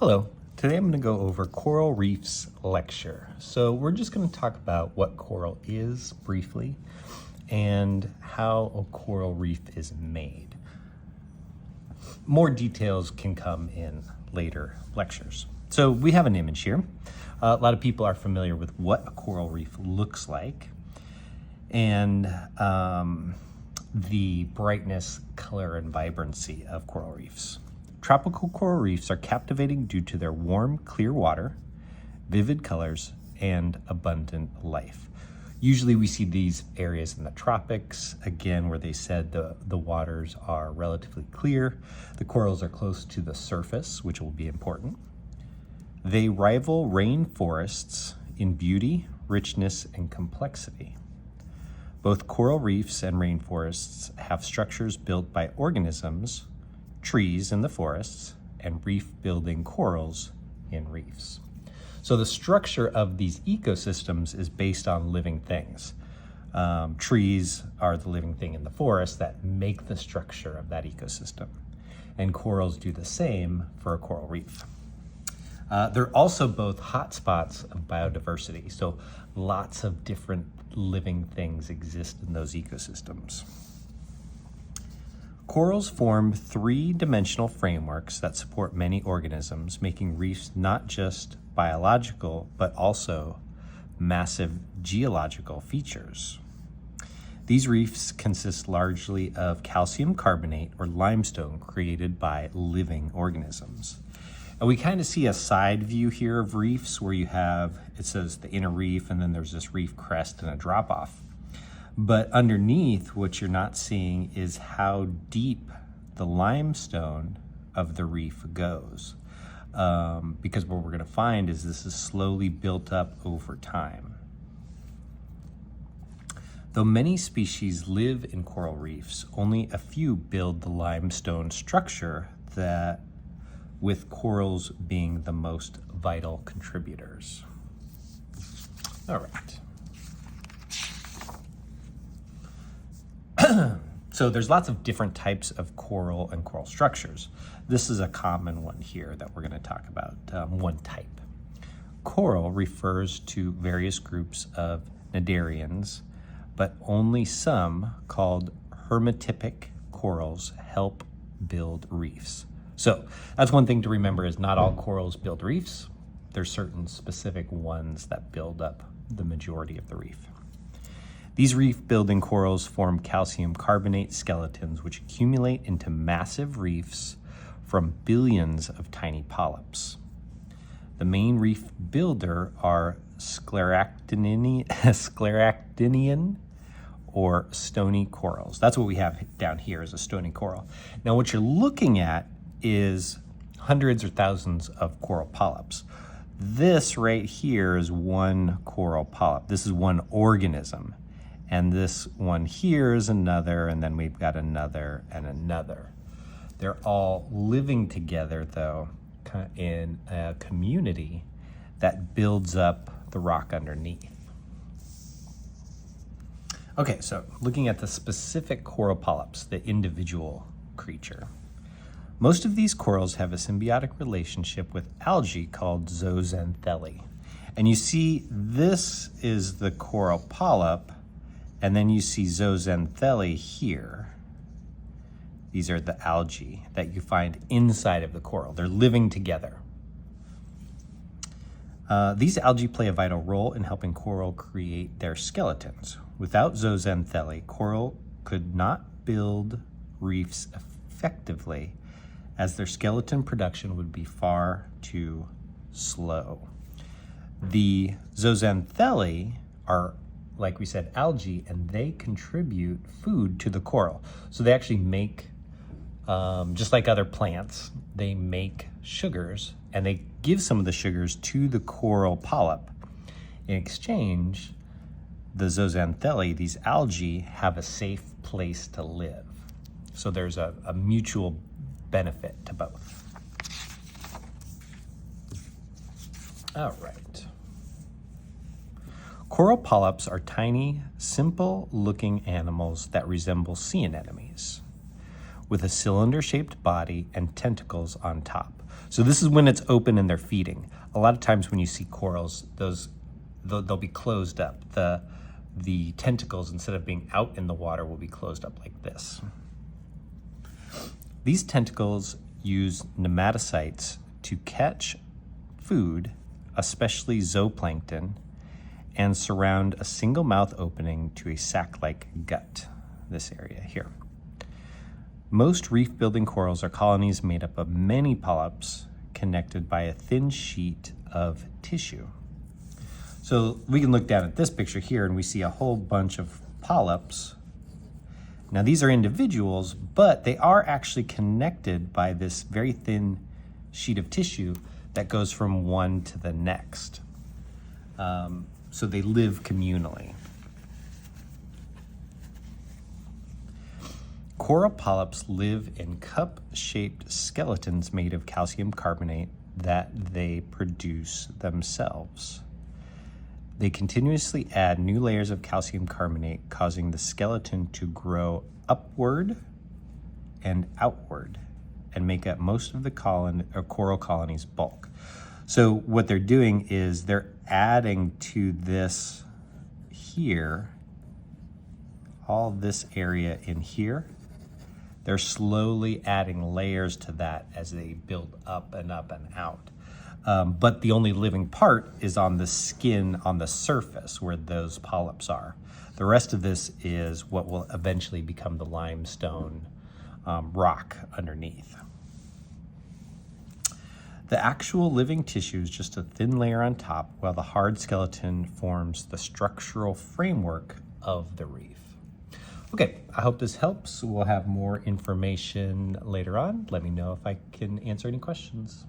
Hello, today I'm going to go over coral reefs lecture. So we're just going to talk about what coral is briefly and how a coral reef is made. More details can come in later lectures. So we have an image here. A lot of people are familiar with what a coral reef looks like and the brightness, color, and vibrancy of coral reefs. Tropical coral reefs are captivating due to their warm, clear water, vivid colors, and abundant life. Usually we see these areas in the tropics, again, where they said the waters are relatively clear. The corals are close to the surface, which will be important. They rival rainforests in beauty, richness, and complexity. Both coral reefs and rainforests have structures built by organisms, trees in the forests, and reef-building corals in reefs. So the structure of these ecosystems is based on living things. Trees are the living thing in the forest that make the structure of that ecosystem. And corals do the same for a coral reef. They're also both hotspots of biodiversity. So lots of different living things exist in those ecosystems. Corals form three-dimensional frameworks that support many organisms, making reefs not just biological, but also massive geological features. These reefs consist largely of calcium carbonate or limestone created by living organisms. And we kind of see a side view here of reefs where you have, it says the inner reef, and then there's this reef crest and a drop-off. But underneath, what you're not seeing is how deep the limestone of the reef goes. Because what we're going to find is this is slowly built up over time. Though many species live in coral reefs, only a few build the limestone structure, that with corals being the most vital contributors. All right. So there's lots of different types of coral and coral structures. This is a common one here that we're going to talk about, one type. Coral refers to various groups of cnidarians, but only some, called hermatypic corals, help build reefs. So that's one thing to remember, is not all corals build reefs. There's certain specific ones that build up the majority of the reef. These reef-building corals form calcium carbonate skeletons, which accumulate into massive reefs from billions of tiny polyps. The main reef builder are scleractinian or stony corals. That's what we have down here, is a stony coral. Now what you're looking at is hundreds or thousands of coral polyps. This right here is one coral polyp. This is one organism. And this one here is another, and then we've got another and another. They're all living together, though, in a community that builds up the rock underneath. Okay, so looking at the specific coral polyps, the individual creature. Most of these corals have a symbiotic relationship with algae called zooxanthellae. And you see this is the coral polyp, and then you see zooxanthellae here. These are the algae that you find inside of the coral. They're living together. These algae play a vital role in helping coral create their skeletons. Without zooxanthellae, coral could not build reefs effectively, as their skeleton production would be far too slow. The zooxanthellae are, like we said, algae, and they contribute food to the coral. So they actually make, just like other plants, they make sugars, and they give some of the sugars to the coral polyp. In exchange, the zooxanthellae, these algae, have a safe place to live. So there's a mutual benefit to both. All right. Coral polyps are tiny, simple-looking animals that resemble sea anemones, with a cylinder-shaped body and tentacles on top. So this is when it's open and they're feeding. A lot of times when you see corals, they'll be closed up. The tentacles, instead of being out in the water, will be closed up like this. These tentacles use nematocytes to catch food, especially zooplankton, and surround a single mouth opening to a sac-like gut, this area here. Most reef-building corals are colonies made up of many polyps connected by a thin sheet of tissue. So we can look down at this picture here and we see a whole bunch of polyps. Now these are individuals, but they are actually connected by this very thin sheet of tissue that goes from one to the next. So they live communally. Coral polyps live in cup-shaped skeletons made of calcium carbonate that they produce themselves. They continuously add new layers of calcium carbonate, causing the skeleton to grow upward and outward and make up most of the coral colony's bulk. So what they're doing is they're adding to this here, all this area in here. They're slowly adding layers to that as they build up and up and out. But the only living part is on the skin on the surface where those polyps are. The rest of this is what will eventually become the limestone rock underneath. The actual living tissue is just a thin layer on top, while the hard skeleton forms the structural framework of the reef. Okay, I hope this helps. We'll have more information later on. Let me know if I can answer any questions.